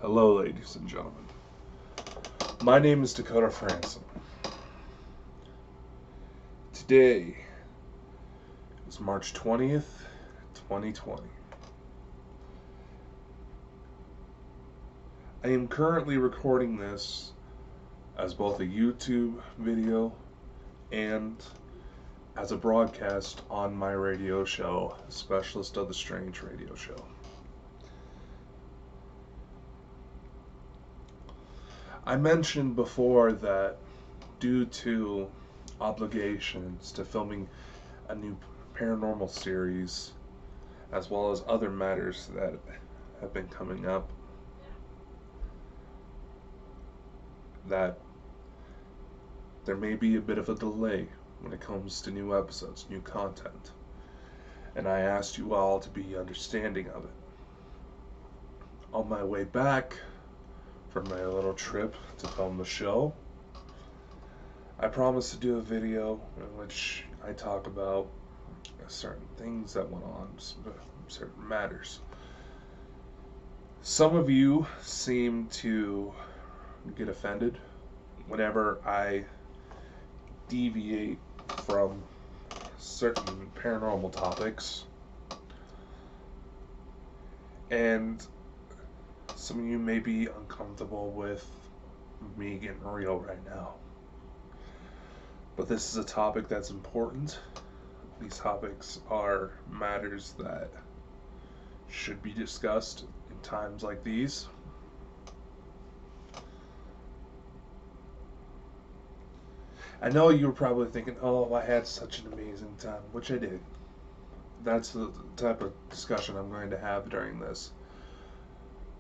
Hello, ladies and gentlemen. My name is Dakota Franson. Today is March 20th, 2020. I am currently recording this as both a YouTube video and as a broadcast on my radio show, Specialist of the Strange radio show. I mentioned before that due to obligations to filming a new paranormal series, as well as other matters that have been coming up, that there may be a bit of a delay when it comes to new episodes, new content. And I asked you all to be understanding of it. On my way back from my little trip to film the show, I promised to do a video in which I talk about certain things that went on, certain matters. Some of you seem to get offended whenever I deviate from certain paranormal topics, and some of you may be uncomfortable with me getting real right now. But this is a topic that's important. These topics are matters that should be discussed in times like these. I know you were probably thinking, oh, I had such an amazing time, which I did. That's the type of discussion I'm going to have during this.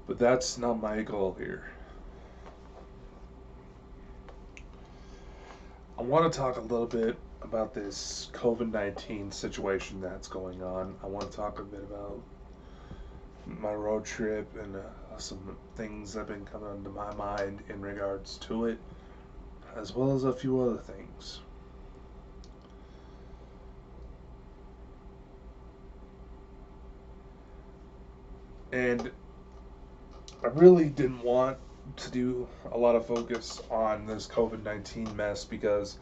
But that's not my goal here. I want to talk a little bit about this COVID-19 situation that's going on. I want to talk a bit about my road trip and some things that have been coming into my mind in regards to it, as well as a few other things. And I really didn't want to do a lot of focus on this COVID-19 mess because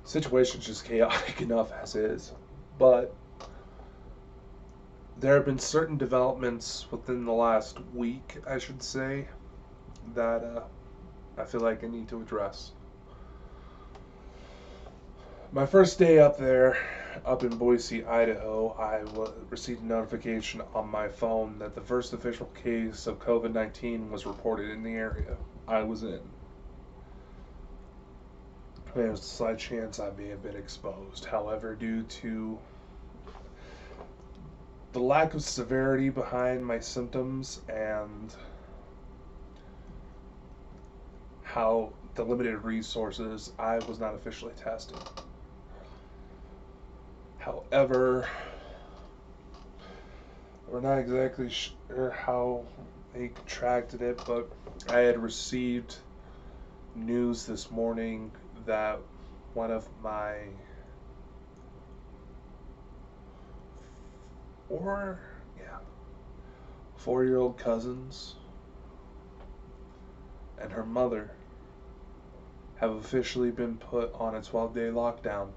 the situation's just chaotic enough as is. But there have been certain developments within the last week, I should say, that I feel like I need to address. My first day up there, up in Boise, Idaho, I received a notification on my phone that the first official case of COVID-19 was reported in the area I was in. There's a slight chance I may have been exposed. However, due to the lack of severity behind my symptoms and how the limited resources, I was not officially tested. However, we're not exactly sure how they contracted it, but I had received news this morning that one of my four-year-old cousins and her mother have officially been put on a 12-day lockdown.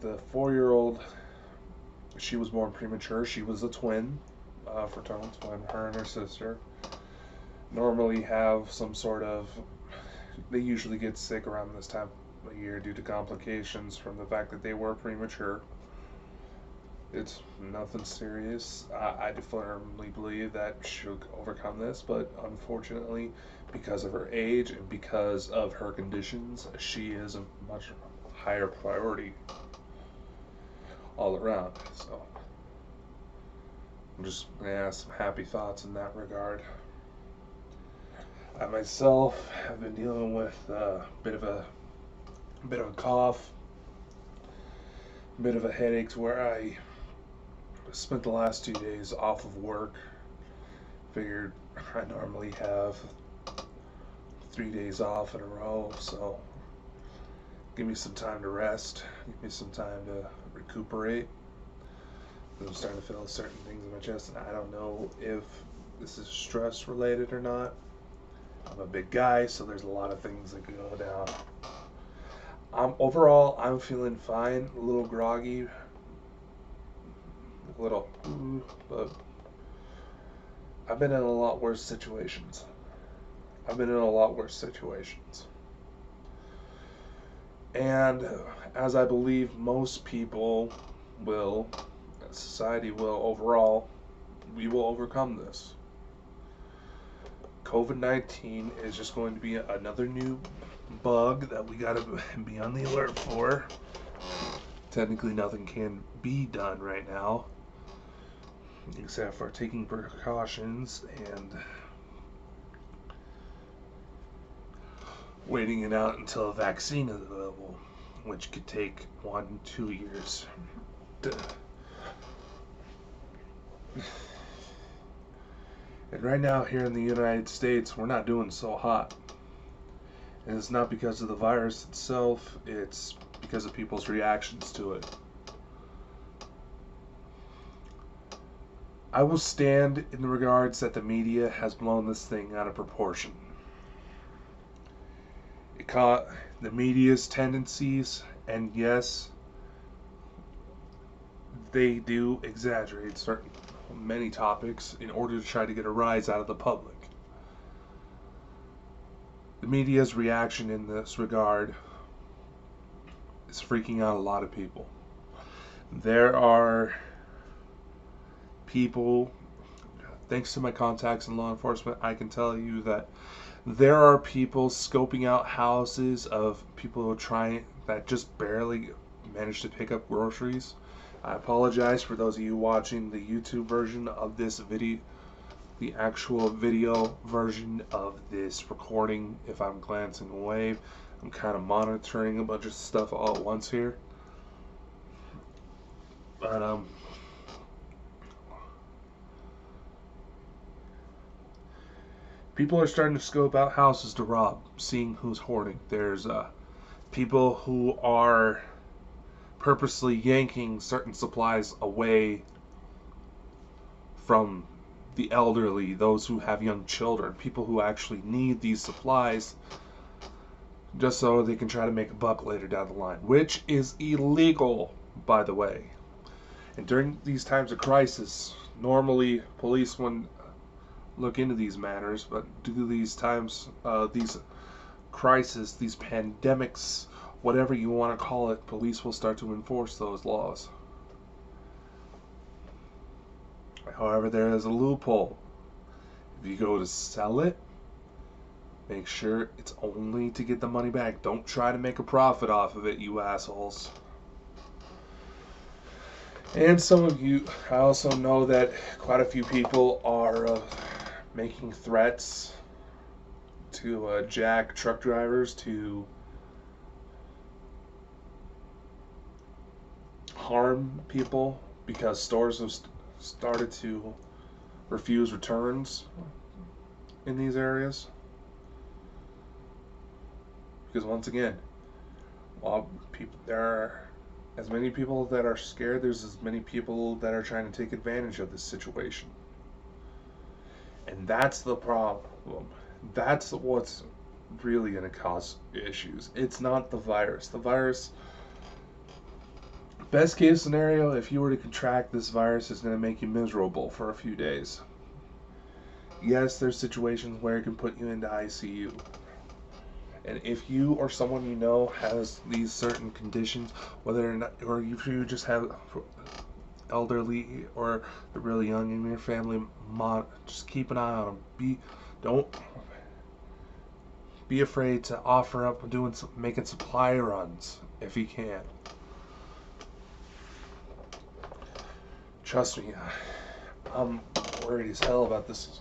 The 4-year-old, she was born premature. She was a twin, fraternal twin. Her and her sister normally have some sort of, they usually get sick around this time of year due to complications from the fact that they were premature. It's nothing serious. I firmly believe that she'll overcome this, but unfortunately, because of her age and because of her conditions, she is a much higher priority all around. So I'm just going to have some happy thoughts in that regard. I myself have been dealing with a bit of a cough, a bit of a headache, where I spent the last 2 days off of work. Figured I normally have 3 days off in a row, so give me some time to rest, give me some time to recuperate. I'm starting to feel certain things in my chest, and I don't know if this is stress related or not. I'm a big guy, so there's a lot of things that could go down. Overall, I'm feeling fine, a little groggy, a little, but I've been in a lot worse situations. And as I believe most people will, society will overall, we will overcome this. COVID-19 is just going to be another new bug that we gotta be on the alert for. Technically, nothing can be done right now, except for taking precautions and waiting it out until a vaccine is available, which could take 1-2 years. And right now, here in the United States, we're not doing so hot. And it's not because of the virus itself, it's because of people's reactions to it. I will stand in the regards that the media has blown this thing out of proportion. It caught the media's tendencies, and yes, they do exaggerate many topics in order to try to get a rise out of the public. The media's reaction in this regard is freaking out a lot of people. There are people, thanks to my contacts in law enforcement, I can tell you that there are people scoping out houses of people who are trying, that just barely manage to pick up groceries. I apologize for those of you watching the YouTube version of this video, the actual video version of this recording. If I'm glancing away, I'm kind of monitoring a bunch of stuff all at once here. But people are starting to scope out houses to rob, seeing who's hoarding. There's people who are purposely yanking certain supplies away from the elderly, those who have young children, people who actually need these supplies just so they can try to make a buck later down the line, which is illegal, by the way. And during these times of crisis, normally police wouldn't look into these matters, but due to these times, these crises, these pandemics, whatever you want to call it, police will start to enforce those laws. However, there is a loophole. If you go to sell it, make sure it's only to get the money back. Don't try to make a profit off of it, you assholes. And some of you, I also know that quite a few people are making threats to jack truck drivers to harm people because stores have started to refuse returns in these areas. Because once again, while there are as many people that are scared, there's as many people that are trying to take advantage of this situation. And that's the problem. That's what's really going to cause issues. It's not the virus. The virus, best case scenario, if you were to contract this virus, is going to make you miserable for a few days. Yes, there's situations where it can put you into ICU. And if you or someone you know has these certain conditions, whether or not, or if you just have elderly or really young in your family, just keep an eye on them. Don't be afraid to offer up making supply runs if you can. Trust me, I'm worried as hell about this.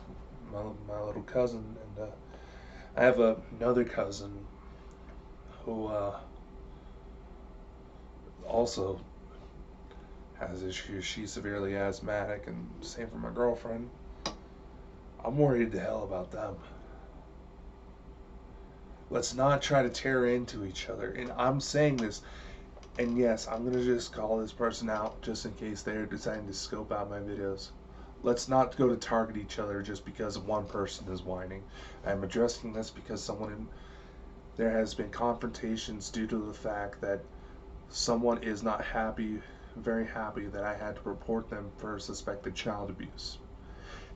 My little cousin, and I have another cousin who also has issues. She's severely asthmatic, and same for my girlfriend. I'm worried the hell about them. Let's not try to tear into each other. And I'm saying this, and yes, I'm going to just call this person out just in case they're deciding to scope out my videos. Let's not go to target each other just because one person is whining. I'm addressing this because there has been confrontations due to the fact that someone is not happy, very happy that I had to report them for suspected child abuse.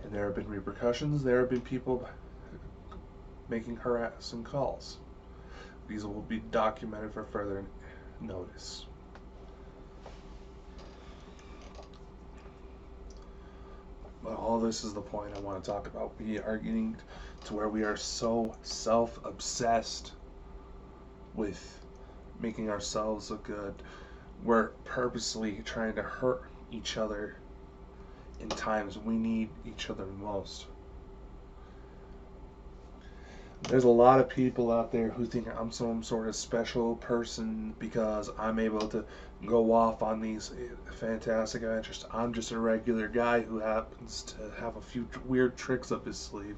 And there have been repercussions. There have been people making harassing calls. These will be documented for further notice. But all this is the point I want to talk about. We are getting to where we are so self-obsessed with making ourselves look good. We're purposely trying to hurt each other in times we need each other most. There's a lot of people out there who think I'm some sort of special person because I'm able to go off on these fantastic adventures. I'm just a regular guy who happens to have a few weird tricks up his sleeve.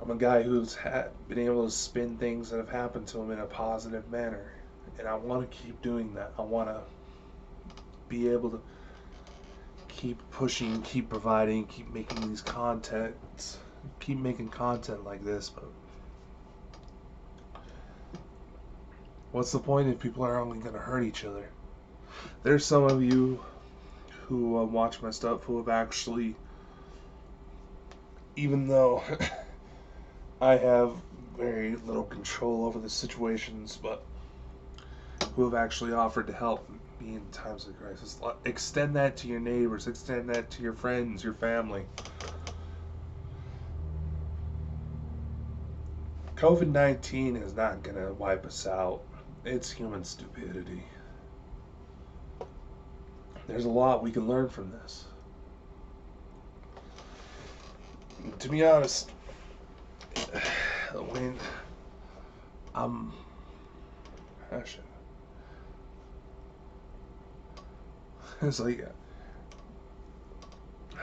I'm a guy who's been able to spin things that have happened to him in a positive manner. And I want to keep doing that. I want to be able to keep pushing, keep providing, keep making these contents. Keep making content like this, but what's the point if people are only going to hurt each other? There's some of you who watch my stuff who have actually, even though I have very little control over the situations, but who have actually offered to help me in times of crisis. Extend that to your neighbors, extend that to your friends, your family. COVID-19 is not going to wipe us out. It's human stupidity. There's a lot we can learn from this. To be honest, when I'm passionate, it's like,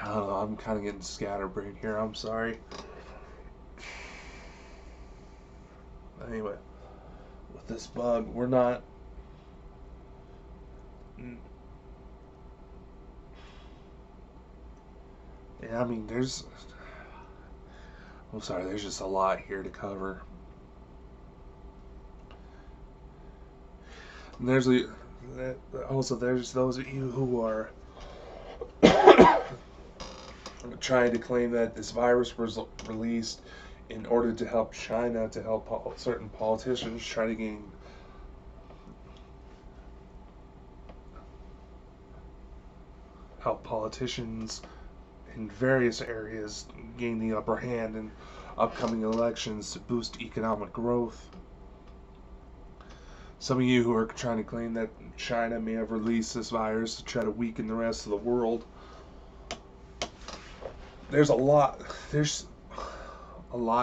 I don't know, I'm kind of getting scatterbrained here. I'm sorry. Anyway, with this bug, we're not. Yeah, I mean, I'm sorry, there's just a lot here to cover. And there's those of you who are trying to claim that this virus was released in order to help China, to help certain politicians try to help politicians in various areas gain the upper hand in upcoming elections to boost economic growth. Some of you who are trying to claim that China may have released this virus to try to weaken the rest of the world. There's a lot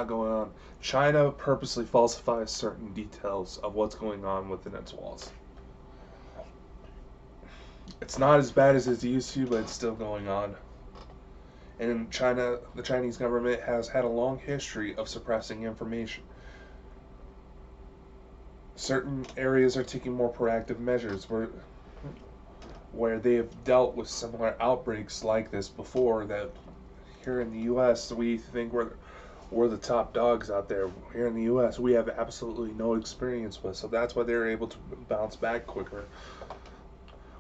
going on. China purposely falsifies certain details of what's going on within its walls. It's not as bad as it used to, but it's still going on. And in China, the Chinese government has had a long history of suppressing information. Certain areas are taking more proactive measures where they have dealt with similar outbreaks like this before. That here in the U.S. we think we're the top dogs out there. Here in the U.S. we have absolutely no experience with, so that's why they're able to bounce back quicker.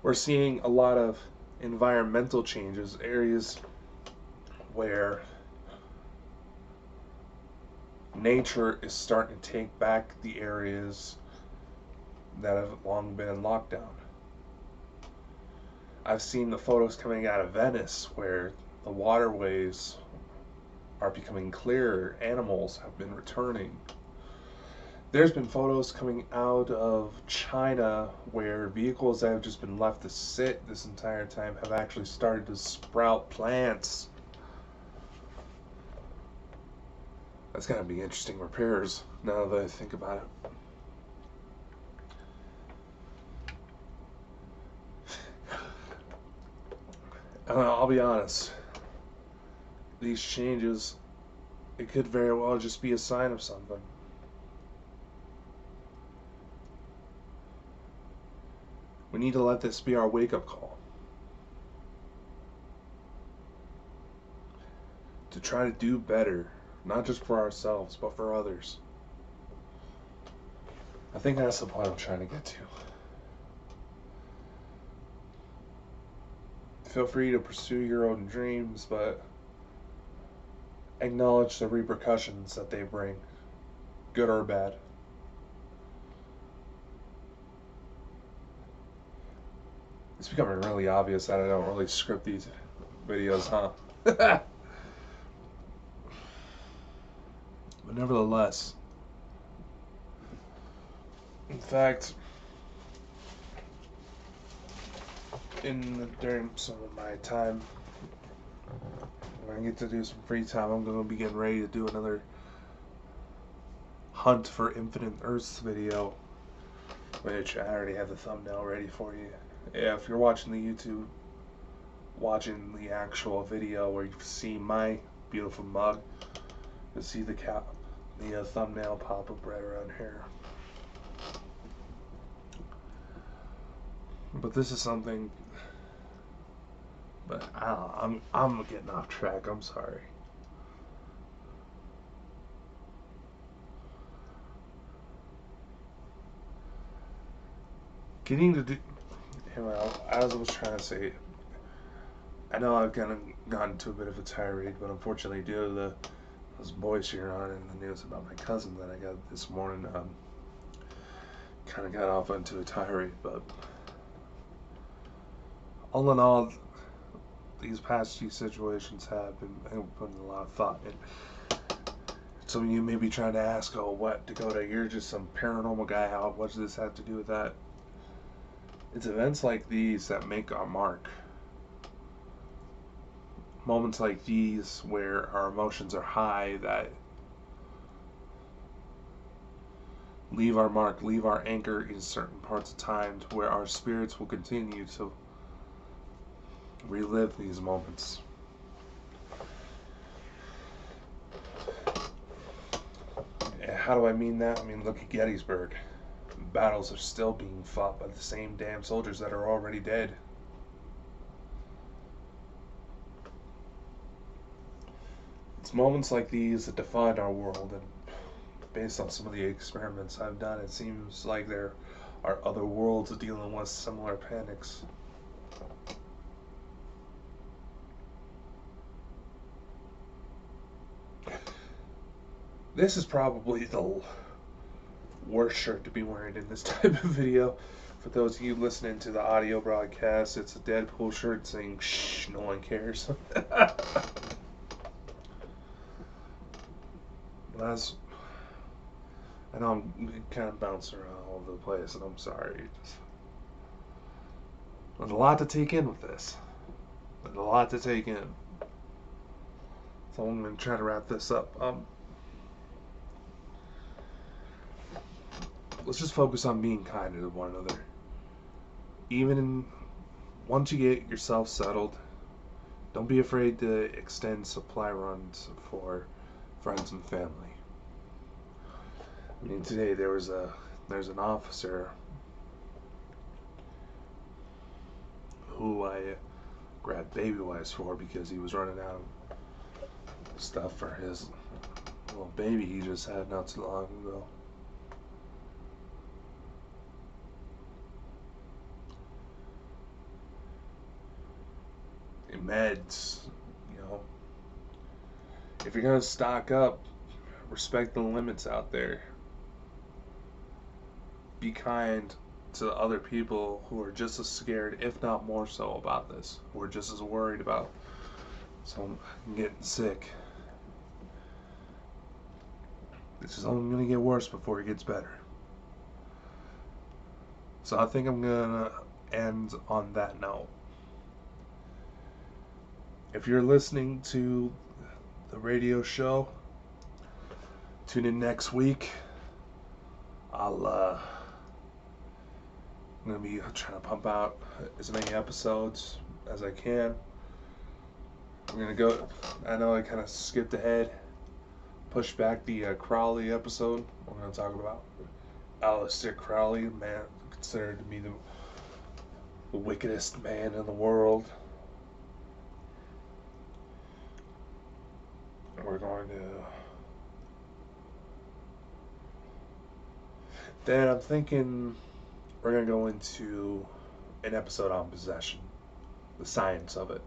We're seeing a lot of environmental changes, areas where nature is starting to take back the areas that have long been in lockdown. I've seen the photos coming out of Venice where the waterways are becoming clearer, animals have been returning. There's been photos coming out of China where vehicles that have just been left to sit this entire time have actually started to sprout plants. That's gonna be interesting repairs now that I think about it. I'll be honest, these changes, it could very well just be a sign of something. need to let this be our wake-up call. To try to do better, not just for ourselves, but for others. I think that's the point I'm trying to get to. Feel free to pursue your own dreams, but acknowledge the repercussions that they bring, good or bad. It's becoming really obvious that I don't really script these videos, huh? But nevertheless, in fact, during some of my time, when I get to do some free time, I'm going to be getting ready to do another Hunt for Infinite Earths video, which I already have the thumbnail ready for you. Yeah, if you're watching the YouTube, watching the actual video where you see my beautiful mug, you'll see the thumbnail pop up right around here. But this is something. But I'm getting off track. I'm sorry. Getting to do. Well, as I was trying to say, I know I've kind of gotten to a bit of a tirade, but unfortunately, due to those boys here on in the news about my cousin that I got this morning, kind of got off into a tirade. But all in all, these past few situations have been putting a lot of thought in. Some of you may be trying to ask, oh, what, Dakota, you're just some paranormal guy. What does this have to do with that? It's events like these that make our mark. Moments like these where our emotions are high that leave our mark, leave our anchor in certain parts of time to where our spirits will continue to relive these moments. How do I mean that? I mean, look at Gettysburg. Battles are still being fought by the same damn soldiers that are already dead. It's moments like these that define our world, and based on some of the experiments I've done, it seems like there are other worlds dealing with similar panics. This is probably the worst shirt to be wearing in this type of video. For those of you listening to the audio broadcast, it's a Deadpool shirt saying, shh, no one cares. I know I'm kind of bouncing around all over the place, and I'm sorry. There's a lot to take in with this. There's a lot to take in. So I'm going to try to wrap this up. Let's just focus on being kind to one another. Once you get yourself settled, don't be afraid to extend supply runs for friends and family. I mean, today there's an officer who I grabbed baby wipes for because he was running out of stuff for his little baby he just had not too long ago. Meds, if you're gonna stock up, respect the limits out there. Be kind to other people who are just as scared, if not more so, about this, who are just as worried about someone getting sick. This is only gonna get worse before it gets better. So I think I'm gonna end on that note. If you're listening to the radio show, tune in next week. I'm gonna be trying to pump out as many episodes as I can. I'm gonna go. I know I kind of skipped ahead, pushed back the Crowley episode. We're gonna talk about Aleister Crowley, man considered to be the wickedest man in the world. We're going to... Then I'm thinking we're going to go into an episode on possession. The science of it.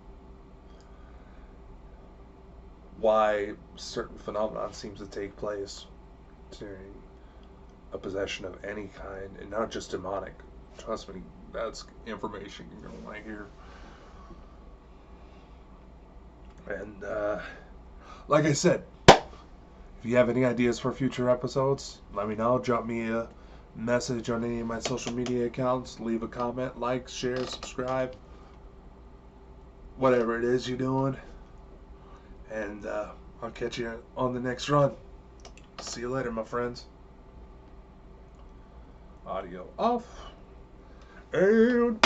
Why certain phenomenon seems to take place during a possession of any kind, and not just demonic. Trust me, that's information you're going to want to hear. And, like I said, if you have any ideas for future episodes, let me know. Drop me a message on any of my social media accounts. Leave a comment, like, share, subscribe. Whatever it is you're doing. And I'll catch you on the next run. See you later, my friends. Audio off. And